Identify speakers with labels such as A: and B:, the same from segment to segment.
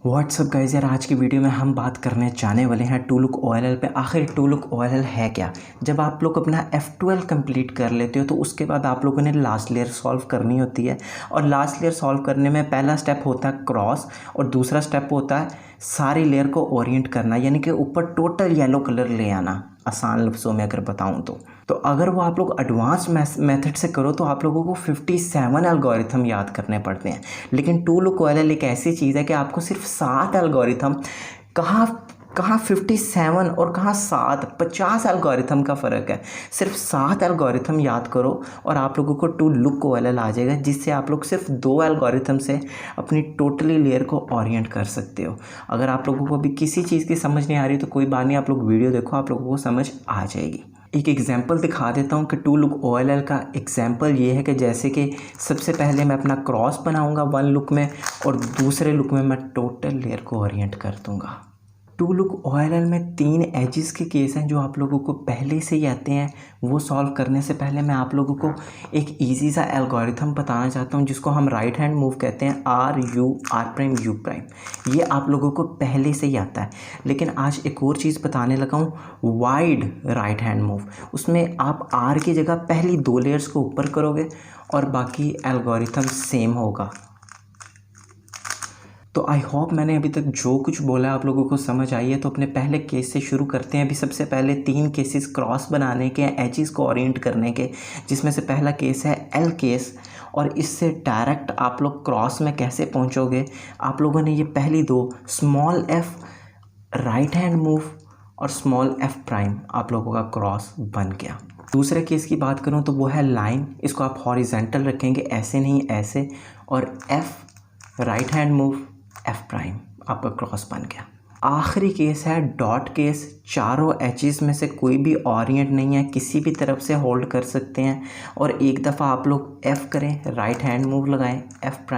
A: WhatsApp guys यार, आज की वीडियो में हम बात करने जाने वाले हैं टू लुक OLL पे। आखिर टू लुक OLL है क्या? जब आप लोग अपना F12 कंप्लीट कर लेते हो तो उसके बाद आप लोगों ने लास्ट लेयर सॉल्व करनी होती है। और लास्ट लेयर सॉल्व करने में पहला स्टेप होता है क्रॉस और दूसरा स्टेप होता है सारी लेयर को ओरिएंट करना, यानी कि ऊपर टोटल येलो कलर ले आना। आसान लफ्ज़ों में अगर बताऊं तो अगर वो आप लोग एडवांस मेथड से करो तो आप लोगों को 57 एल्गोरिथम याद करने पड़ते हैं। लेकिन टू लुक OLL एक ऐसी चीज़ है कि आपको सिर्फ 7 एल्गोरिथम, कहाँ 57 और कहाँ 7, 50 एल्गोरिथम का फ़र्क है। सिर्फ 7 एल्गोरिथम याद करो और आप लोगों को टू लुक OLL आ जाएगा, जिससे आप लोग सिर्फ 2 एल्गोरिथम से अपनी टोटली लेयर को ओरिएंट कर सकते हो। अगर आप लोगों को अभी किसी चीज़ की समझ नहीं आ रही तो कोई बात नहीं, आप लोग वीडियो देखो, आप लोगों को समझ आ जाएगी। एक एग्जाम्पल दिखा देता हूँ कि टू लुक OLL का एग्जाम्पल ये है कि जैसे कि सबसे पहले मैं अपना क्रॉस बनाऊँगा 1 लुक में और दूसरे लुक में मैं टोटल लेयर को ओरिएंट कर दूँगा। टू लुक OLL में 3 एजेस के केस हैं जो आप लोगों को पहले से ही आते हैं। वो सॉल्व करने से पहले मैं आप लोगों को एक इजी सा एल्गोरिथम बताना चाहता हूँ जिसको हम राइट हैंड मूव कहते हैं, RU ये आप लोगों को पहले से ही आता है। लेकिन आज एक और चीज़ बताने लगा हूँ, वाइड राइट हैंड मूव। उसमें आप R की जगह पहली 2 लेयर्स को ऊपर करोगे और बाकी एल्गोरिथम सेम होगा। तो आई होप मैंने अभी तक जो कुछ बोला आप लोगों को समझ आई है। तो अपने पहले केस से शुरू करते हैं। अभी सबसे पहले 3 केसेस क्रॉस बनाने के, एजेस को ओरिएंट करने के, जिसमें से पहला केस है L केस। और इससे डायरेक्ट आप लोग क्रॉस में कैसे पहुंचोगे, आप लोगों ने ये पहली 2 small f right hand move और स्मॉल f' आप लोगों का क्रॉस बन गया। दूसरे केस की बात करूं तो वो है लाइन। इसको आप हॉरिजेंटल रखेंगे, ऐसे नहीं ऐसे, और f right hand move f', आपका क्रॉस बन गया। आखिरी केस है डॉट केस। चारों एजेस में से कोई भी ओरिएंट नहीं है, किसी भी तरफ से होल्ड कर सकते हैं। और एक दफ़ा आप लोग F करें, राइट हैंड मूव लगाएं f',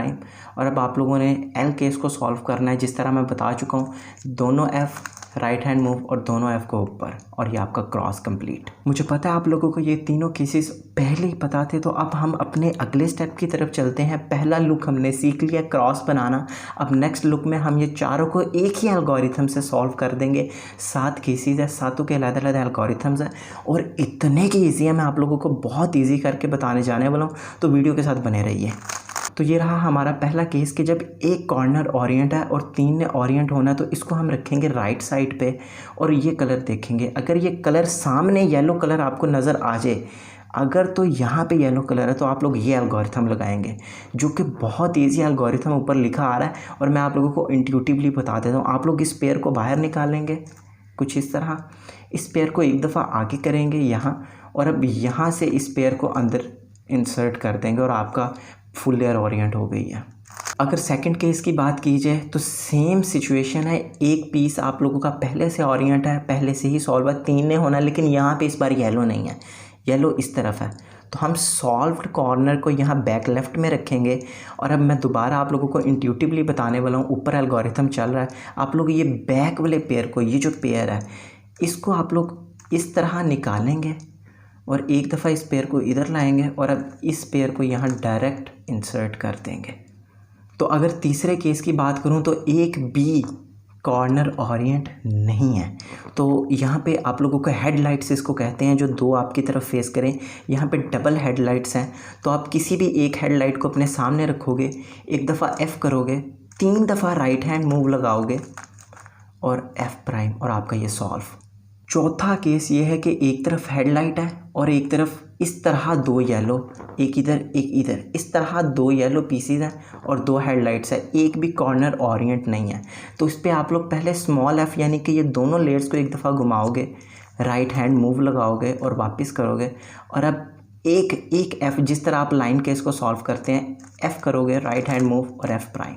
A: और अब आप लोगों ने L केस को सॉल्व करना है जिस तरह मैं बता चुका हूँ। दोनों F राइट हैंड मूव और दोनों F को ऊपर, और ये आपका क्रॉस कंप्लीट। मुझे पता है आप लोगों को ये तीनों केसेस पहले ही पता थे। तो अब हम अपने अगले स्टेप की तरफ चलते हैं। पहला लुक हमने सीख लिया क्रॉस बनाना। अब नेक्स्ट लुक में हम ये चारों को एक ही एल्गोरिथम से सॉल्व कर देंगे। 7 केसेस है, 7 के अलग अलग एल्गोरिथम्स हैं और इतने की ईजी है, मैं आप लोगों को बहुत ईजी करके बताने जाने वाला हूँ। तो वीडियो के साथ बने रहिए। तो ये रहा हमारा पहला केस कि जब एक कॉर्नर ओरिएंट है और 3 ने ओरिएंट होना है, तो इसको हम रखेंगे राइट साइड पे और ये कलर देखेंगे। अगर ये कलर सामने येलो कलर आपको नज़र आ जाए, अगर तो यहाँ पे येलो कलर है तो आप लोग ये एल्गोरिथम लगाएंगे, जो कि बहुत इजी एल्गोरिथम ऊपर लिखा आ रहा है। और मैं आप लोगों को इंट्यूटिवली बता देता हूँ। आप लोग इस पेयर को बाहर निकालेंगे कुछ इस तरह, इस पेयर को एक दफ़ा आगे करेंगे यहाँ, और अब यहाँ से इस पेयर को अंदर इंसर्ट कर देंगे और आपका फुल लेयर ओरिएंट हो गई है। अगर सेकंड केस की बात की जाए तो सेम सिचुएशन है। एक पीस आप लोगों का पहले से ओरिएंट है, पहले से ही सॉल्व है, 3 ने होना, लेकिन यहाँ पे इस बार येलो नहीं है, येलो इस तरफ है। तो हम सॉल्व्ड कॉर्नर को यहाँ बैक लेफ्ट में रखेंगे। और अब मैं दोबारा आप लोगों को इंट्यूटिवली बताने वाला हूँ। ऊपर एल्गोरिथम चल रहा है, आप लोग ये बैक वाले पेयर को, ये जो पेयर है, इसको आप लोग इस तरह निकालेंगे और एक दफ़ा इस पेयर को इधर लाएंगे और अब इस पेयर को यहाँ डायरेक्ट इंसर्ट कर देंगे। तो अगर तीसरे केस की बात करूँ तो एक भी कॉर्नर ओरिएंट नहीं है। तो यहाँ पे आप लोगों को हेडलाइट्स इसको कहते हैं, जो 2 आपकी तरफ फेस करें। यहाँ पे डबल हेडलाइट्स हैं, तो आप किसी भी एक हेडलाइट को अपने सामने रखोगे, एक दफ़ा F करोगे, 3 दफ़ा राइट हैंड मूव लगाओगे और f', और आपका ये सॉल्व। चौथा केस ये है कि एक तरफ हेडलाइट है और एक तरफ इस तरह 2 येलो, एक इधर एक इधर, इस तरह 2 येलो पीसीज हैं और 2 हेडलाइट्स है, एक भी कॉर्नर ओरिएंट नहीं है। तो इस पर आप लोग पहले स्मॉल f, यानी कि ये दोनों लेयर्स को एक दफ़ा घुमाओगे, राइट हैंड मूव लगाओगे और वापस करोगे। और अब एक f, जिस तरह आप लाइन केस को सॉल्व करते हैं, f करोगे, राइट हैंड मूव और f',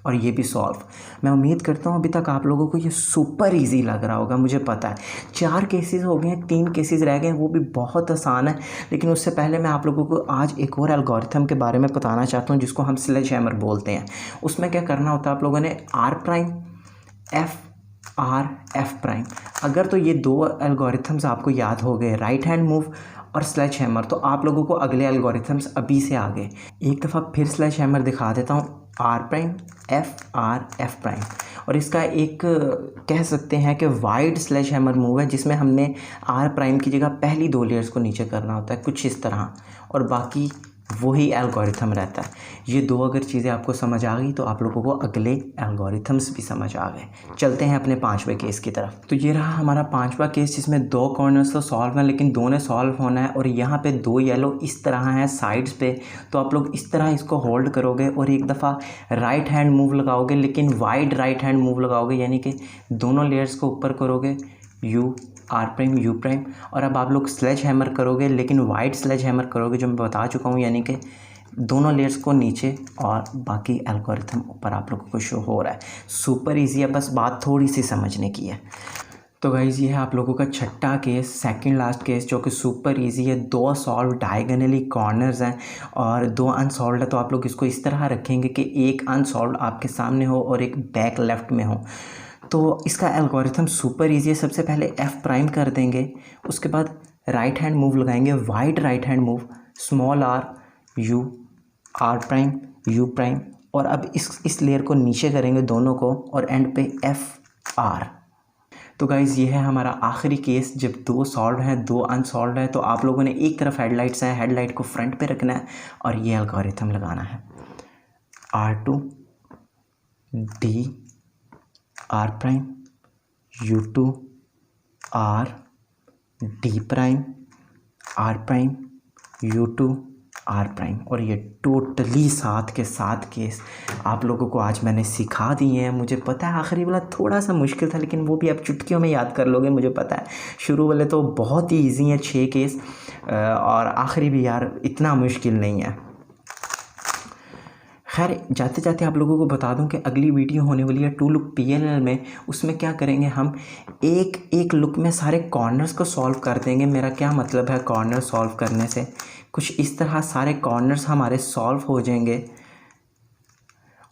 A: और ये भी सॉल्व। मैं उम्मीद करता हूँ अभी तक आप लोगों को ये सुपर इजी लग रहा होगा, मुझे पता है। 4 केसेस हो गए हैं, 3 केसेस रह गए हैं, वो भी बहुत आसान है। लेकिन उससे पहले मैं आप लोगों को आज एक और एल्गोरिथम के बारे में बताना चाहता हूँ, जिसको हम स्लेज हैमर बोलते हैं। उसमें क्या करना होता है, आप लोगों ने R', F'। अगर तो ये 2 एल्गोरिथम्स आपको याद हो गए, राइट हैंड मूव और स्लेज हैमर, तो आप लोगों को अगले एल्गोरिथम्स अभी से आ गए। एक दफ़ा फिर स्लेज हैमर दिखा देता हूँ। R prime F R F prime. और इसका एक कह सकते हैं कि वाइड स्लेज हैमर मूव है जिसमें हमने आर प्राइम की जगह पहली 2 लेयर्स को नीचे करना होता है कुछ इस तरह, और बाकी वही एल्गोरिथम रहता है। ये 2 अगर चीज़ें आपको समझ आ गई तो आप लोगों को अगले एल्गोरिथम्स भी समझ आ गए। चलते हैं अपने 5वें केस की तरफ। तो ये रहा हमारा 5वां केस जिसमें 2 कॉर्नर्स तो सॉल्व हैं लेकिन 2 ने सॉल्व होना है, और यहाँ पे 2 येलो इस तरह हैं साइड्स पे। तो आप लोग इस तरह इसको होल्ड करोगे और एक दफ़ा राइट हैंड मूव लगाओगे, लेकिन वाइड राइट हैंड मूव लगाओगे, यानी कि दोनों लेयर्स को ऊपर करोगे U R prime U prime. और अब आप लोग स्लेज हैमर करोगे, लेकिन वाइड स्लेज हैमर करोगे जो मैं बता चुका हूँ, यानी कि दोनों लेयर्स को नीचे और बाकी एल्गोरिथम ऊपर आप लोगों को शो हो रहा है। सुपर इजी है, बस बात थोड़ी सी समझने की है। तो गाइज़ ये है आप लोगों का 6ठा केस, सेकंड लास्ट केस, जो कि सुपर इजी है। 2 सॉल्व डायगोनली कॉर्नर्स हैं और 2 अनसॉल्व है। तो आप लोग इसको इस तरह रखेंगे कि एक अनसॉल्व आपके सामने हो और एक बैक लेफ्ट में हो। तो इसका एल्गोरिथम सुपर इजी है। सबसे पहले एफ प्राइम कर देंगे, उसके बाद राइट हैंड मूव लगाएंगे, wide right hand move, small R U R prime U prime, और अब इस लेयर को नीचे करेंगे दोनों को, और एंड पे एफ आर। तो गाइज़ ये है हमारा आखिरी केस जब 2 सॉल्व हैं 2 अनसॉल्व है। तो आप लोगों ने एक तरफ हेडलाइट्स हैं, हेडलाइट को फ्रंट पे रखना है और ये एल्गोरिथम लगाना है R2 D R prime U2 R D प्राइम R prime U2 R prime. और ये टोटली 7 के 7 केस आप लोगों को आज मैंने सिखा दिए हैं। मुझे पता है आखिरी वाला थोड़ा सा मुश्किल था, लेकिन वो भी आप चुटकियों में याद कर लोगे, मुझे पता है। शुरू वाले तो बहुत ही ईजी हैं 6 केस, और आखिरी भी यार इतना मुश्किल नहीं है। खैर जाते जाते आप लोगों को बता दूं कि अगली वीडियो होने वाली है 2 लुक PLL में। उसमें क्या करेंगे हम, एक लुक में सारे कॉर्नर्स को सॉल्व कर देंगे। मेरा क्या मतलब है कॉर्नर सॉल्व करने से, कुछ इस तरह सारे कॉर्नर्स हमारे सॉल्व हो जाएंगे,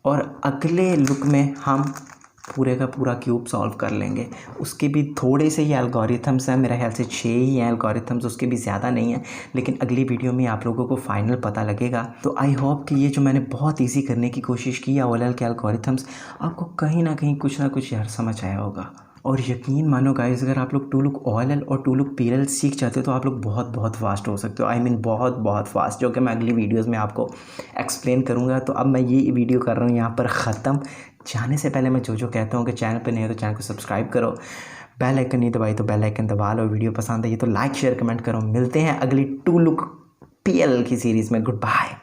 A: और अगले लुक में हम पूरे का पूरा क्यूब सॉल्व कर लेंगे। उसके भी थोड़े से ही एल्गोरिथम्स हैं, मेरे ख्याल से 6 ही हैं एल्गोरिथम्स, उसके भी ज़्यादा नहीं हैं, लेकिन अगली वीडियो में आप लोगों को फाइनल पता लगेगा। तो आई होप कि ये जो मैंने बहुत ईजी करने की कोशिश की है OLL के एल्गोरिथम्स, आपको कहीं ना कहीं कुछ ना कुछ यार समझ आया होगा। और यकीन मानो गाइस, अगर आप लोग 2 लुक OLL और 2 लुक PLL सीख जाते हो तो आप लोग बहुत बहुत फास्ट हो सकते हो। आई मीन बहुत फास्ट, जो कि मैं अगली वीडियोज़ में आपको एक्सप्लेन करूँगा। तो अब मैं ये वीडियो कर रहा हूँ यहाँ पर ख़त्म। जाने से पहले मैं जो कहता हूँ कि चैनल पे नहीं है तो चैनल को सब्सक्राइब करो, बेल आइकन नहीं दबाई तो बेल आइकन दबा लो, वीडियो पसंद आई तो लाइक शेयर कमेंट करो। मिलते हैं अगली 2 लुक PLL की सीरीज़ में। Good bye.